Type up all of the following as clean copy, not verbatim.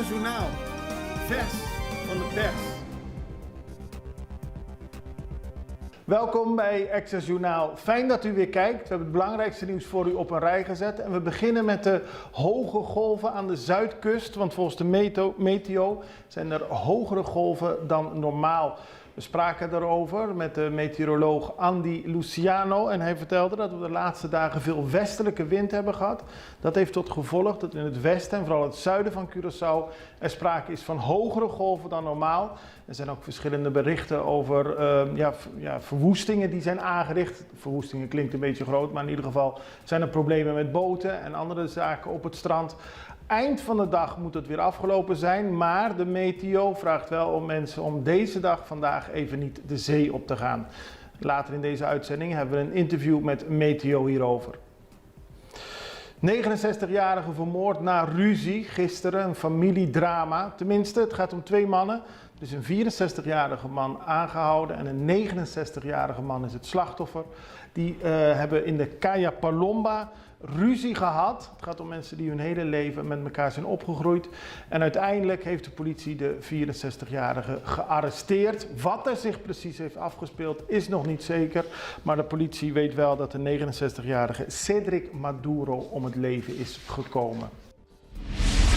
Extra Journaal, vers van de pers. Welkom bij Extra Journaal. Fijn dat u weer kijkt. We hebben het belangrijkste nieuws voor u op een rij gezet. En we beginnen met de hoge golven aan de zuidkust. Want volgens de meteo zijn er hogere golven dan normaal. We spraken daarover met de meteoroloog Andy Luciano en hij vertelde dat we de laatste dagen veel westelijke wind hebben gehad. Dat heeft tot gevolg dat in het westen en vooral het zuiden van Curaçao er sprake is van hogere golven dan normaal. Er zijn ook verschillende berichten over verwoestingen die zijn aangericht. Verwoestingen klinkt een beetje groot, maar in ieder geval zijn er problemen met boten en andere zaken op het strand. Eind van de dag moet het weer afgelopen zijn, maar de meteo vraagt wel om mensen om deze dag vandaag even niet de zee op te gaan. Later in deze uitzending hebben we een interview met Meteo hierover. 69-jarige vermoord na ruzie, gisteren een familiedrama. Tenminste, het gaat om twee mannen. Dus een 64-jarige man aangehouden en een 69-jarige man is het slachtoffer. Die hebben in de Caia Palomba ruzie gehad. Het gaat om mensen die hun hele leven met elkaar zijn opgegroeid. En uiteindelijk heeft de politie de 64-jarige gearresteerd. Wat er zich precies heeft afgespeeld is nog niet zeker. Maar de politie weet wel dat de 69-jarige Cedric Maduro om het leven is gekomen.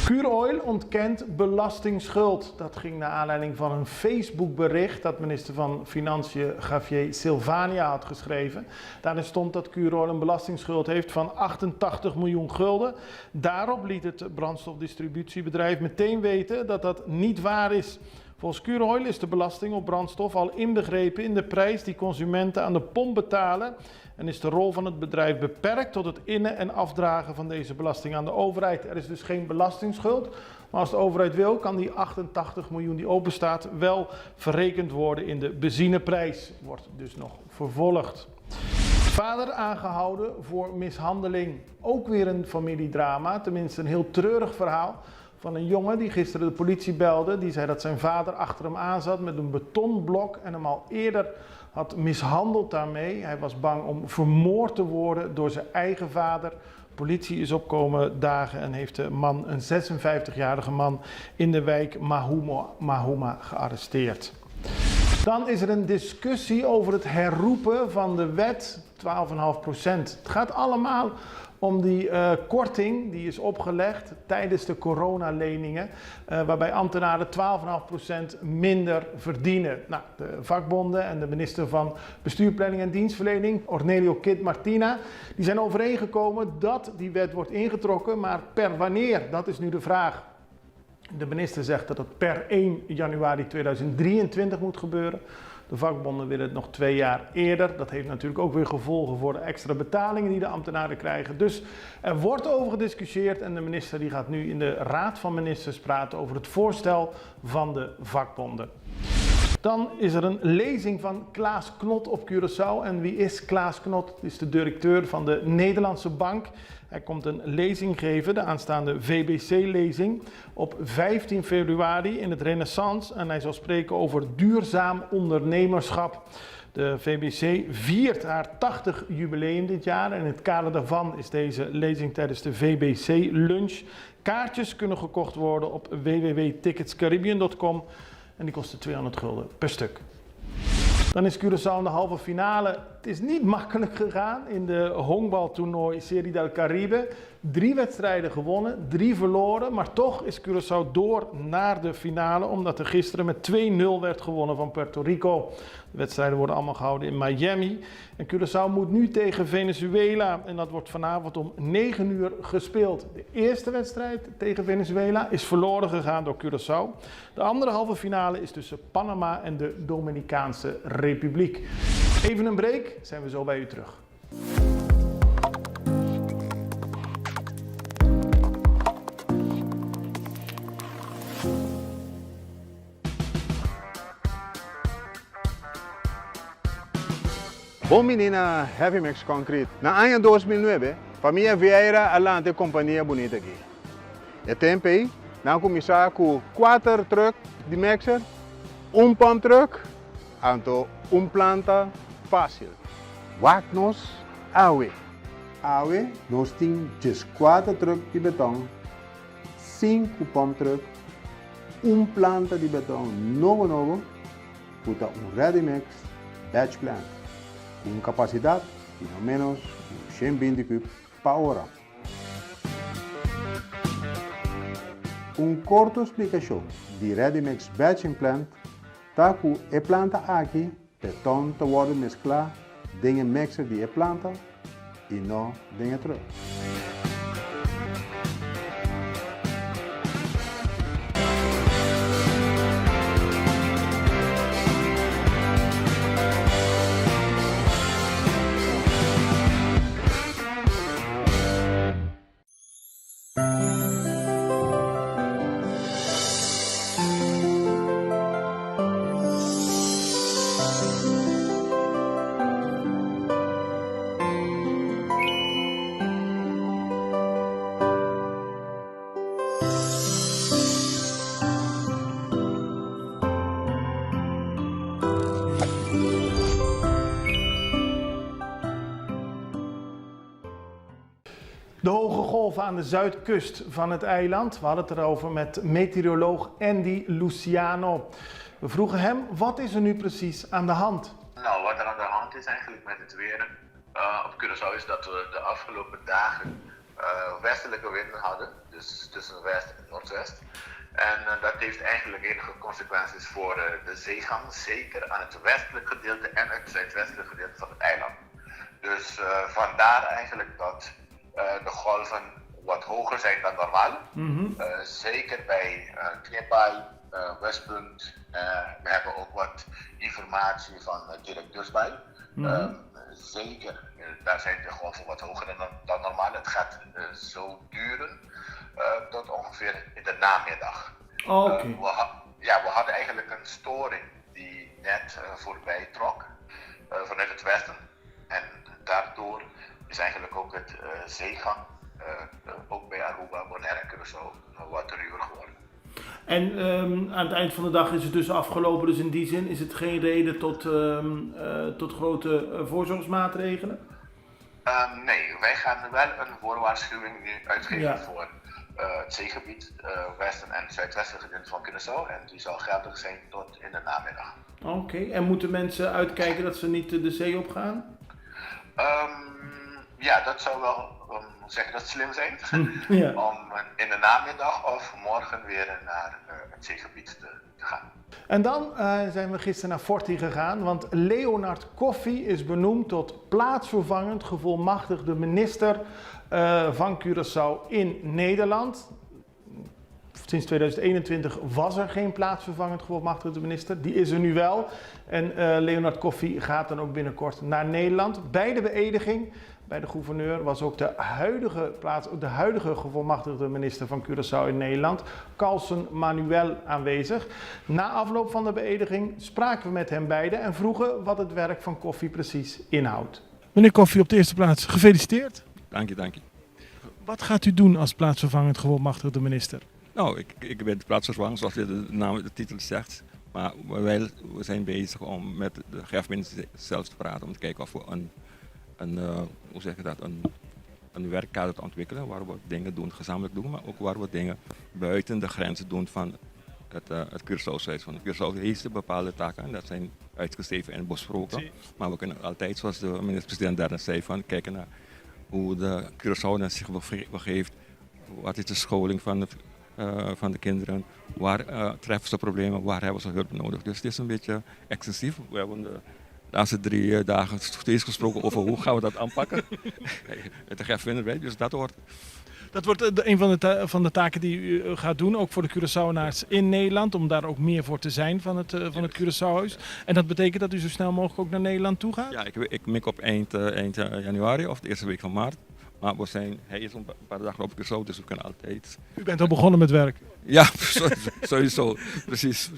Curoil ontkent belastingsschuld. Dat ging naar aanleiding van een Facebook-bericht dat minister van Financiën Javier Silvania had geschreven. Daarin stond dat Curoil een belastingsschuld heeft van 88 miljoen gulden. Daarop liet het brandstofdistributiebedrijf meteen weten dat dat niet waar is. Volgens Curoil is de belasting op brandstof al inbegrepen in de prijs die consumenten aan de pomp betalen. En is de rol van het bedrijf beperkt tot het innen en afdragen van deze belasting aan de overheid. Er is dus geen belastingsschuld, maar als de overheid wil, kan die 88 miljoen die openstaat wel verrekend worden in de benzineprijs. Wordt dus nog vervolgd. Vader aangehouden voor mishandeling. Ook weer een familiedrama, tenminste een heel treurig verhaal. Van een jongen die gisteren de politie belde. Die zei dat zijn vader achter hem aan zat met een betonblok en hem al eerder had mishandeld daarmee. Hij was bang om vermoord te worden door zijn eigen vader. Politie is opkomen dagen en heeft de man, een 56-jarige man in de wijk Mahuma gearresteerd. Dan is er een discussie over het herroepen van de wet 12,5%. Het gaat allemaal om die korting die is opgelegd tijdens de coronaleningen, waarbij ambtenaren 12,5% minder verdienen. Nou, de vakbonden en de minister van Bestuur, Planning en Dienstverlening, Ornelio Kid Martina, die zijn overeengekomen dat die wet wordt ingetrokken, maar per wanneer? Dat is nu de vraag. De minister zegt dat het per 1 januari 2023 moet gebeuren. De vakbonden willen het nog 2 jaar eerder. Dat heeft natuurlijk ook weer gevolgen voor de extra betalingen die de ambtenaren krijgen. Dus er wordt over gediscussieerd en de minister die gaat nu in de Raad van Ministers praten over het voorstel van de vakbonden. Dan is er een lezing van Klaas Knot op Curaçao. En wie is Klaas Knot? Het is de directeur van de Nederlandse Bank. Hij komt een lezing geven, de aanstaande VBC-lezing, op 15 februari in het Renaissance. En hij zal spreken over duurzaam ondernemerschap. De VBC viert haar 80 jubileum dit jaar. En in het kader daarvan is deze lezing tijdens de VBC-lunch. Kaartjes kunnen gekocht worden op www.ticketscaribbean.com. En die kosten 200 gulden per stuk. Dan is Curaçao in de halve finale. Het is niet makkelijk gegaan in de honkbaltoernooi Serie del Caribe. 3 wedstrijden gewonnen, 3 verloren. Maar toch is Curaçao door naar de finale, omdat er gisteren met 2-0 werd gewonnen van Puerto Rico. De wedstrijden worden allemaal gehouden in Miami. En Curaçao moet nu tegen Venezuela. En dat wordt vanavond om 9 uur gespeeld. De eerste wedstrijd tegen Venezuela is verloren gegaan door Curaçao. De andere halve finale is tussen Panama en de Dominicaanse Republiek. Even een break, zijn we zo bij u terug. Bom menina Heavy Mix Concrete. Na ano 2009, família Vieira alante companhia bonita aqui. E tempo aí, nós começamos com 4 trucks de mixer, pump truck, então planta fácil. Wat nos awe. Nós temos 4 trucks de beton, 5 pump trucks planta di beton novo, puta Ready-mix batch plant, com capacidade de no menos 120 cubos por hora. Curta explicação de Ready-mix batching plant, tá que a planta aqui, beton te worden mesclado com a mixer de planta e não com a truck. De hoge golven aan de zuidkust van het eiland. We hadden het erover met meteoroloog Andy Luciano. We vroegen hem, wat is er nu precies aan de hand? Nou, wat er aan de hand is eigenlijk met het weer op Curaçao is dat we de afgelopen dagen westelijke winden hadden. Dus tussen west en noordwest. En dat heeft eigenlijk enige consequenties voor de zeegang. Zeker aan het westelijk gedeelte en het zuidwestelijk gedeelte van het eiland. Dus vandaar eigenlijk dat de golven wat hoger zijn dan normaal. Zeker bij Knepaai, Westpunt. We hebben ook wat informatie van directeurs bij. Zeker, daar zijn de golven wat hoger dan normaal. Het gaat zo duren tot ongeveer in de namiddag. Okay. We hadden eigenlijk een storing die net voorbij trok vanuit het westen. En daardoor is eigenlijk ook het zeegang, ook bij Aruba, Bonaire en Curaçao, wat ruwer geworden. En aan het eind van de dag is het dus afgelopen, dus in die zin is het geen reden tot grote voorzorgsmaatregelen? Nee, wij gaan wel een voorwaarschuwing nu uitgeven voor het zeegebied, westen en zuidwesten gedeelte van Curaçao. En die zal geldig zijn tot in de namiddag. Oké, en moeten mensen uitkijken dat ze niet de zee op gaan? Ja, dat zou wel slim zijn. Om in de namiddag of morgen weer naar het zeegebied te gaan. En dan zijn we gisteren naar Forti gegaan, want Leonard Coffey is benoemd tot plaatsvervangend gevolmachtigde minister van Curaçao in Nederland. Sinds 2021 was er geen plaatsvervangend gevolmachtigde minister. Die is er nu wel. En Leonard Coffey gaat dan ook binnenkort naar Nederland. Bij de beëdiging bij de gouverneur was ook de huidige gevolmachtigde minister van Curaçao in Nederland, Carlsen Manuel, aanwezig. Na afloop van de beëdiging spraken we met hem beiden en vroegen wat het werk van Coffey precies inhoudt. Meneer Coffey, op de eerste plaats gefeliciteerd. Dank je. Wat gaat u doen als plaatsvervangend gevolmachtigde minister? Nou, ik ben plaatsvervangend, zoals de titel zegt. Maar we zijn bezig om met de grafminister zelf te praten, om te kijken of we een werkkader te ontwikkelen waar we dingen doen, gezamenlijk doen, maar ook waar we dingen buiten de grenzen doen van het Curaçao-Zuid. Van Curaçao heeft bepaalde taken en dat zijn uitgeschreven en besproken. Maar we kunnen altijd, zoals de minister-president daarna zei, kijken naar hoe de Curaçao zich begeeft, wat is de scholing van de kinderen, waar treffen ze problemen, waar hebben ze hulp nodig. Dus het is een beetje excessief. We hebben de laatste 3 dagen steeds gesproken over hoe gaan we dat aanpakken. Het grafvinder, dus dat wordt... Dat wordt een van de taken die u gaat doen, ook voor de Curaçaoënaars in Nederland, om daar ook meer voor te zijn van het Curaçaohuis. En dat betekent dat u zo snel mogelijk ook naar Nederland toe gaat? Ja, ik mik op eind januari of de eerste week van maart. Maar hij is een paar dagen op Curaçao, dus we kunnen altijd... U bent al begonnen met werk? Ja, sowieso. Precies.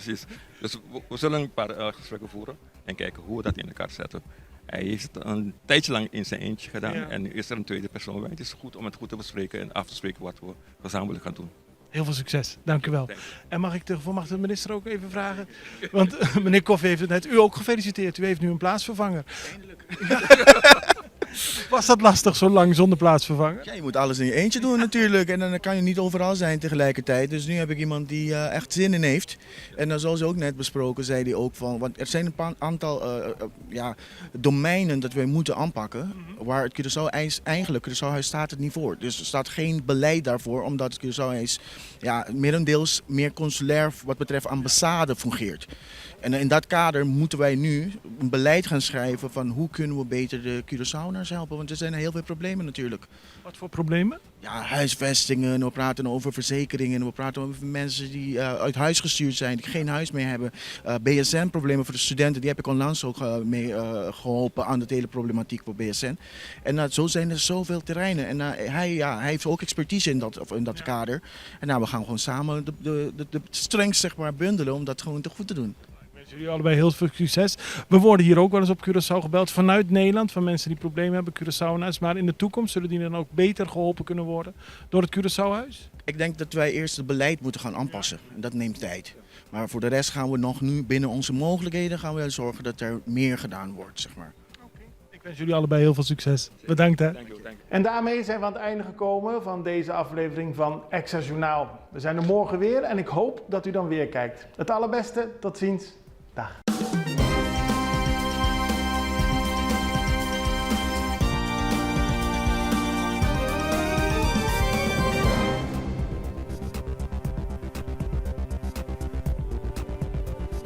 Dus we zullen een paar gesprekken voeren en kijken hoe we dat in elkaar zetten. Hij heeft het een tijdje lang in zijn eentje gedaan en nu is er een tweede persoon bij. Het is goed om het goed te bespreken en af te spreken wat we gezamenlijk gaan doen. Heel veel succes, dank u wel. En mag ik de gevolmachtigde minister ook even vragen? Want meneer Coffey heeft het net u ook gefeliciteerd. U heeft nu een plaatsvervanger. Eindelijk. Was dat lastig zo lang zonder plaatsvervanger? Ja, je moet alles in je eentje doen natuurlijk. En dan kan je niet overal zijn tegelijkertijd. Dus nu heb ik iemand die echt zin in heeft. En dan zoals ook net besproken, zei hij ook van... Want er zijn een aantal domeinen dat wij moeten aanpakken. Waar het Curaçao eigenlijk, Curaçaohuis staat het niet voor. Dus er staat geen beleid daarvoor. Omdat het Curaçaohuis merendeels meer consulair wat betreft ambassade fungeert. En in dat kader moeten wij nu een beleid gaan schrijven van hoe kunnen we beter de Curaçaoërs helpen. Want er zijn heel veel problemen natuurlijk. Wat voor problemen? Ja, huisvestingen, we praten over verzekeringen, we praten over mensen die uit huis gestuurd zijn, die geen huis meer hebben. BSN-problemen voor de studenten, die heb ik onlangs ook mee geholpen aan de hele problematiek voor BSN. En zo zijn er zoveel terreinen. En hij heeft ook expertise in dat kader. En we gaan gewoon samen de strength zeg maar bundelen om dat gewoon te goed te doen. Jullie allebei heel veel succes. We worden hier ook wel eens op Curaçao gebeld vanuit Nederland van mensen die problemen hebben, Curaçaoërs. Maar in de toekomst zullen die dan ook beter geholpen kunnen worden door het Curaçaohuis? Ik denk dat wij eerst het beleid moeten gaan aanpassen. En dat neemt tijd. Maar voor de rest gaan we nog nu binnen onze mogelijkheden gaan we zorgen dat er meer gedaan wordt, zeg maar. Ik wens jullie allebei heel veel succes. Bedankt hè. Dank je. En daarmee zijn we aan het einde gekomen van deze aflevering van Extra Journaal. We zijn er morgen weer en ik hoop dat u dan weer kijkt. Het allerbeste, tot ziens. Dag.